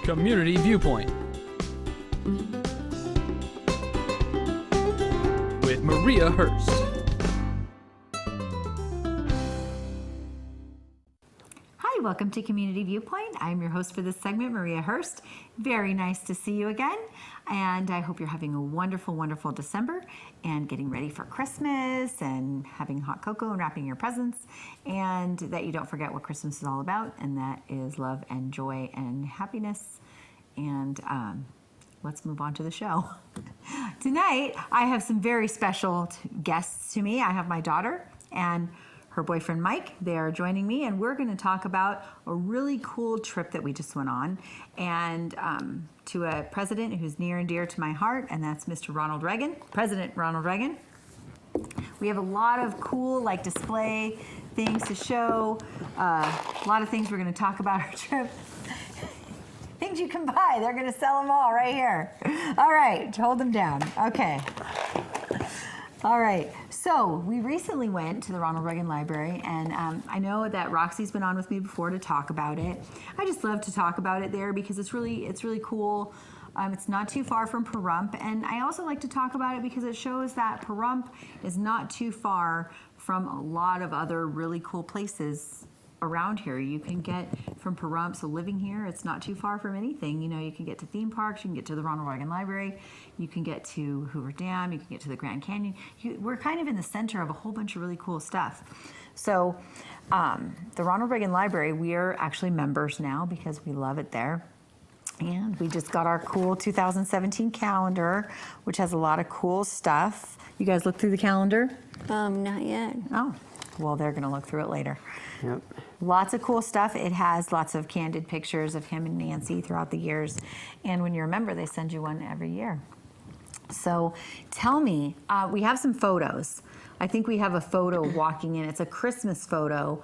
Community Viewpoint with Maria Hurst. Hi, welcome to Community Viewpoint. I'm your host for this segment, Maria Hurst. Very nice to see you again, and I hope you're having a wonderful, wonderful December and getting ready for Christmas and having hot cocoa and wrapping your presents, and that you don't forget what Christmas is all about, and that is love and joy and happiness. And let's move on to the show. Tonight, I have some very special guests to me. I have my daughter and her boyfriend, Mike. They are joining me, and we're going to talk about a really cool trip that we just went on, and to a president who's near and dear to my heart, and that's Mr. Ronald Reagan, President Ronald Reagan. We have a lot of cool, display things to show, a lot of things we're going to talk about our trip. Things you can buy. They're going to sell them all right here. All right, hold them down. Okay. All right, so we recently went to the Ronald Reagan Library, and I know that Roxy's been on with me before to talk about it. I just love to talk about it there because it's really cool. It's not too far from Pahrump, and I also like to talk about it because it shows that Pahrump is not too far from a lot of other really cool places around here. You can get from Pahrump, so living here, it's not too far from anything. You know, you can get to theme parks, you can get to the Ronald Reagan Library, you can get to Hoover Dam, you can get to the Grand Canyon. We're kind of in the center of a whole bunch of really cool stuff. So the Ronald Reagan Library, we are actually members now because we love it there. And we just got our cool 2017 calendar, which has a lot of cool stuff. You guys look through the calendar? Not yet. Oh, well, they're going to look through it later. Yep. Lots of cool stuff. It has lots of candid pictures of him and Nancy throughout the years. And when you're a member, they send you one every year. So tell me, we have some photos. I think we have a photo walking in. It's a Christmas photo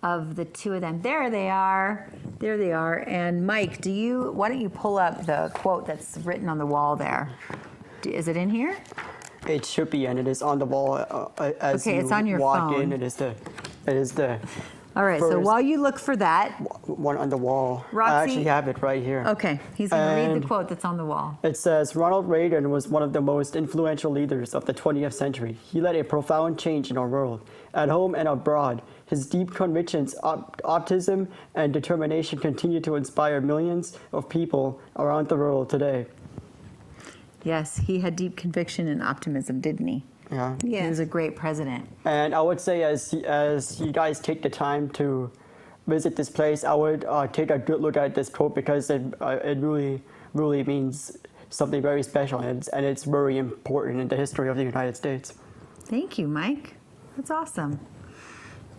of the two of them. There they are. There they are. And Mike, why don't you pull up the quote that's written on the wall there? Is it in here? It should be, and it is on the wall as okay, you it's on your walk phone. in. It is the all right, so while you look for that, one on the wall. Roxy, I actually have it right here. Okay, he's going to read the quote that's on the wall. It says, Ronald Reagan was one of the most influential leaders of the 20th century. He led a profound change in our world, at home and abroad. His deep convictions, optimism, and determination continue to inspire millions of people around the world today. Yes, he had deep conviction and optimism, didn't he? Yeah. He was a great president. And I would say as you guys take the time to visit this place, I would take a good look at this quote because it really means something very special, and it's very important in the history of the United States. Thank you, Mike. That's awesome.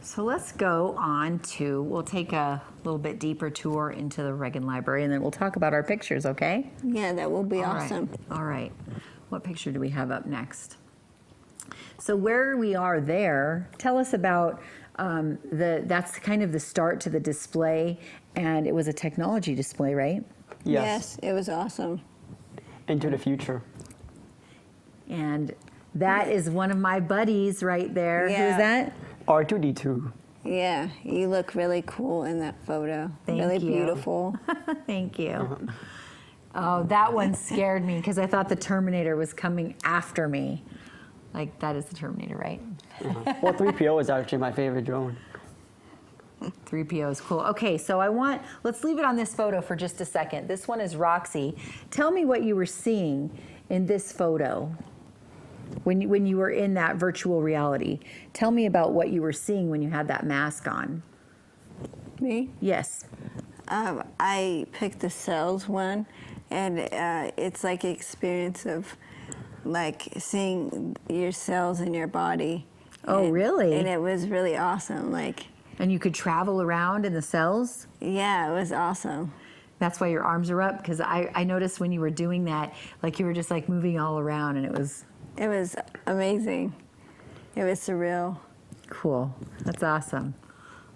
So let's go on to, we'll take a little bit deeper tour into the Reagan Library, and then we'll talk about our pictures, okay? Yeah, that will be All awesome. Right. All right. What picture do we have up next? So where we are there, tell us about that's kind of the start to the display, and it was a technology display, right? Yes, it was awesome. Into the future. And that is one of my buddies right there. Yeah. Who is that? R2D2. Yeah, you look really cool in that photo. Thank really you. Beautiful. Thank you. Oh, that one scared me because I thought the Terminator was coming after me. Like, that is the Terminator, right? Well, 3PO is actually my favorite drone. 3PO is cool. Okay, so let's leave it on this photo for just a second. This one is Roxy. Tell me what you were seeing in this photo when you were in that virtual reality. Tell me about what you were seeing when you had that mask on. Me? Yes. I picked the cells one, and it's like an experience of seeing your cells in your body. Oh, really? And it was really awesome. And you could travel around in the cells? Yeah, it was awesome. That's why your arms are up? Because I noticed when you were doing that, you were just moving all around, and it was... It was amazing. It was surreal. Cool. That's awesome.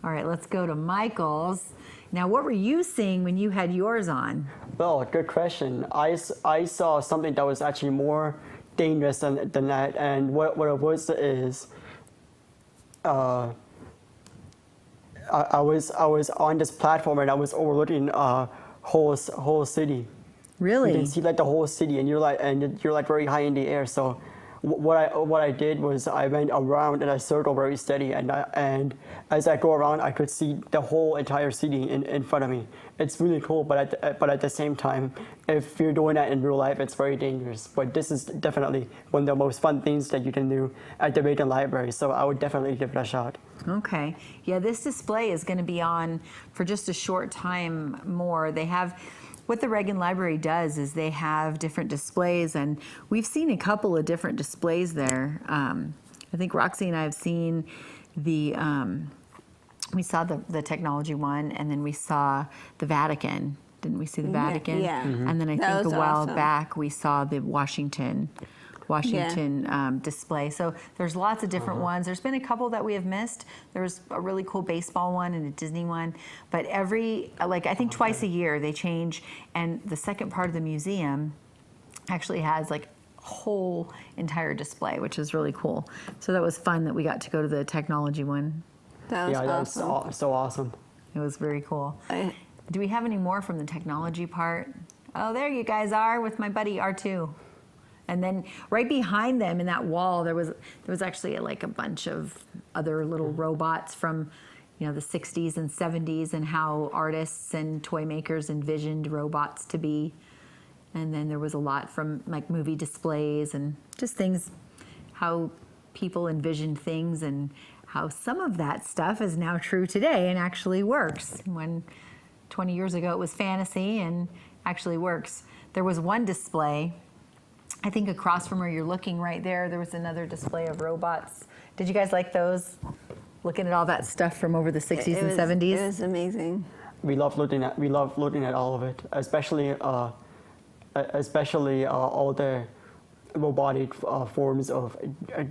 All right, let's go to Michael's. Now, what were you seeing when you had yours on? Well, good question. I saw something that was actually more dangerous than that, and what it was is I was on this platform and I was overlooking whole city. Really? You can see like the whole city, and you're like very high in the air. So what I did was I went around in a circle very steady, and as I go around, I could see the whole entire city in front of me. It's really cool, but at the same time, if you're doing that in real life, it's very dangerous. But this is definitely one of the most fun things that you can do at the Reagan Library. So I would definitely give it a shot. Okay. Yeah, this display is going to be on for just a short time more. They have, what the Reagan Library does is they have different displays, and we've seen a couple of different displays there. I think Roxy and I have seen we saw the technology one, and then we saw the Vatican. Didn't we see the Vatican? Yeah. And then I That think a was while awesome. back we saw the Washington display. So there's lots of different ones. There's been a couple that we have missed. There was a really cool baseball one and a Disney one. But I think twice a year they change. And the second part of the museum actually has like a whole entire display, which is really cool. So that was fun that we got to go to the technology one. That was awesome. So awesome. It was very cool. Do we have any more from the technology part? Oh, there you guys are with my buddy R2. And then right behind them in that wall, there was actually like a bunch of other little robots from, the 60s and 70s, and how artists and toy makers envisioned robots to be. And then there was a lot from like movie displays and just things, how people envisioned things, and how some of that stuff is now true today and actually works. When 20 years ago it was fantasy and actually works. There was one display, I think across from where you're looking right there, there was another display of robots. Did you guys like those? Looking at all that stuff from over the 60s and 70s? It was amazing. We love looking at all of it, especially all the robotic forms of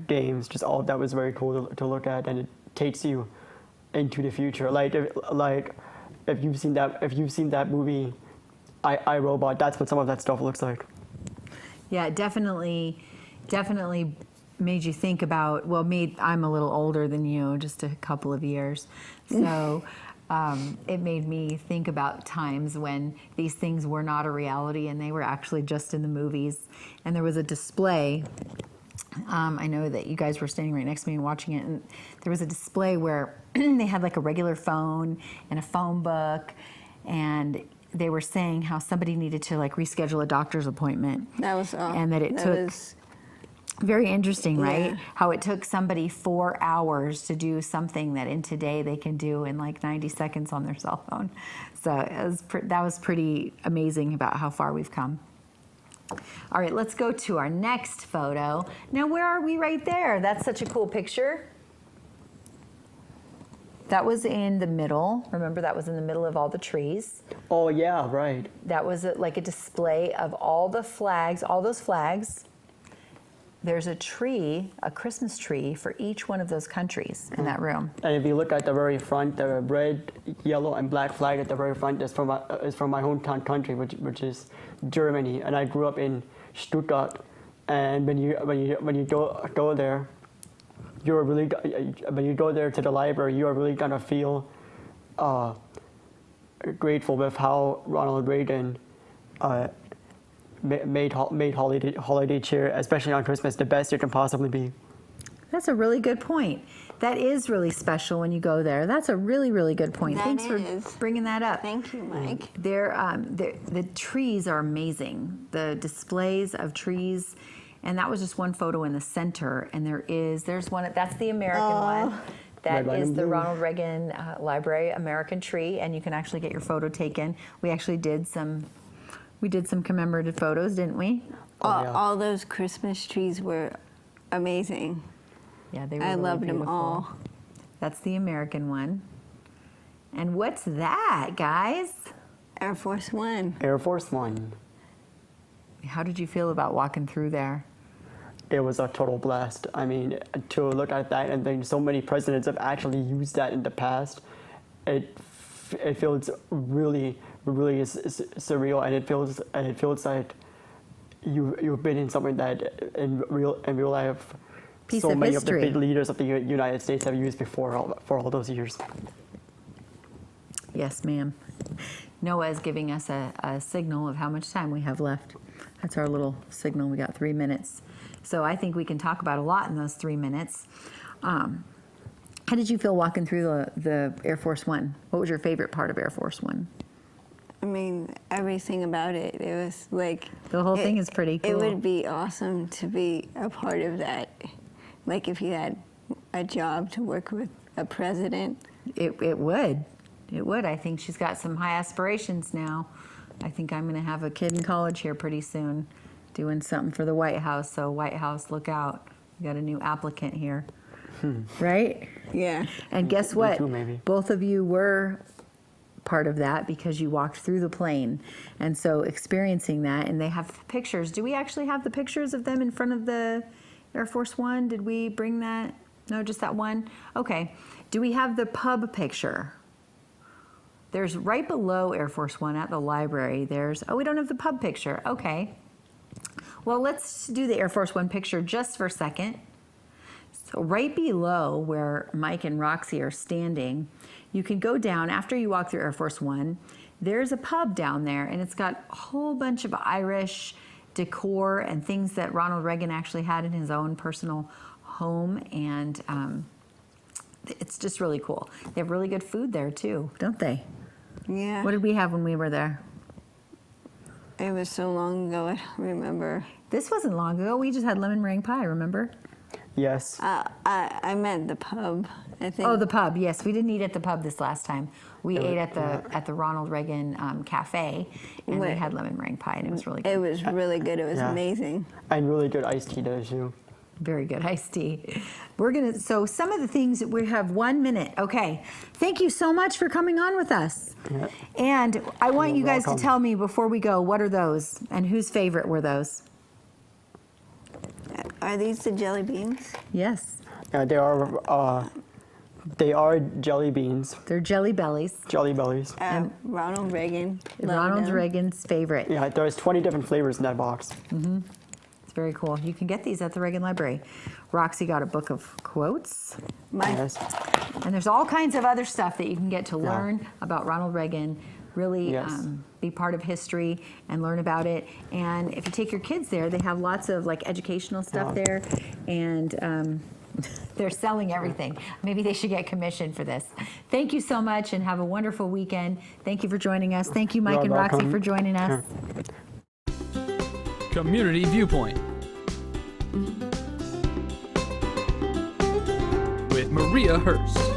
games. Just all of that was very cool to look at, and it takes you into the future. If you've seen that movie, I, Robot, that's what some of that stuff looks like. Yeah, it definitely made you think about, I'm a little older than you, just a couple of years. So it made me think about times when these things were not a reality and they were actually just in the movies. And there was a display, I know that you guys were standing right next to me and watching it, and there was a display where they had like a regular phone and a phone book, and they were saying how somebody needed to like reschedule a doctor's appointment. That was all. And that it took, very interesting, right? Yeah. How it took somebody 4 hours to do something that in today they can do in like 90 seconds on their cell phone. So that was pretty amazing about how far we've come. All right, let's go to our next photo. Now, where are we right there? That's such a cool picture. That was in the middle. Remember, that was in the middle of all the trees. Oh yeah, right. That was like a display of all the flags, all those flags. There's a tree, a Christmas tree for each one of those countries in that room. And if you look at the very front, the red, yellow, and black flag at the very front is from my hometown country, which is Germany. And I grew up in Stuttgart. And when you go there, when you go there to the library, you are really gonna feel grateful with how Ronald Reagan made holiday cheer, especially on Christmas, the best it can possibly be. That's a really good point. That is really special when you go there. That's a really, really good point. Thanks for bringing that up. Thank you, Mike. The trees are amazing. The displays of trees, and that was just one photo in the center. And there's one. That's the American one. That is the Ronald Reagan Library American tree, and you can actually get your photo taken. We actually did some commemorative photos, didn't we? All those Christmas trees were amazing. Yeah, they were. I really loved beautiful. them all. That's the American one. And what's that, guys? Air Force One. Air Force One. How did you feel about walking through there? It was a total blast. I mean, to look at that and think so many presidents have actually used that in the past, it feels really surreal, and it feels like you've been in something that in real life Piece so of many history. of the big leaders of the United States have used before for all those years. Yes, ma'am. Noah is giving us a signal of how much time we have left. That's our little signal. We got 3 minutes. So I think we can talk about a lot in those 3 minutes. How did you feel walking through the Air Force One? What was your favorite part of Air Force One? I mean, everything about it. It was like The whole thing is pretty cool. It would be awesome to be a part of that. Like if you had a job to work with a president. It would. It would. I think she's got some high aspirations now. I think I'm going to have a kid in college here pretty soon doing something for the White House. So White House, look out. We got a new applicant here. Right? Yeah. And guess Me what? too, maybe. Both of you were part of that because you walked through the plane. And so experiencing that, and they have pictures. Do we actually have the pictures of them in front of the Air Force One? Did we bring that? No, just that one? Okay. Do we have the pub picture? There's right below Air Force One at the library. We don't have the pub picture. Okay. Well, let's do the Air Force One picture just for a second. So right below where Mike and Roxy are standing, you can go down after you walk through Air Force One. There's a pub down there, and it's got a whole bunch of Irish decor and things that Ronald Reagan actually had in his own personal home, and it's just really cool. They have really good food there too, don't they? Yeah. What did we have when we were there? It was so long ago, I don't remember. This wasn't long ago. We just had lemon meringue pie, remember? Yes. I meant the pub, I think. Oh, the pub. Yes, we didn't eat at the pub this last time. We ate at the Ronald Reagan cafe, and we had lemon meringue pie, and it was really good. It was really good. It was amazing. And really good iced tea there too. Very good iced tea. So some of the things, we have 1 minute. Okay. Thank you so much for coming on with us. Yeah. And I want You're you guys welcome. to tell me before we go, what are those and whose favorite were those? Are these the jelly beans? Yes. They are jelly beans, They're Jelly Bellies. jelly bellies. Ronald Reagan. loved Ronald them. Reagan's favorite. Yeah, there's 20 different flavors in that box. It's very cool. You can get these at the Reagan Library. Roxy got a book of quotes. Yes. And there's all kinds of other stuff that you can get to Yeah. learn about Ronald Reagan, really Yes. be part of history and learn about it. And if you take your kids there, they have lots of like educational stuff Yeah. there. And they're selling everything. Maybe they should get commission for this. Thank you so much and have a wonderful weekend. Thank you for joining us. Thank you, Mike You're and Roxy, welcome. for joining us. Community Viewpoint with Maria Hurst.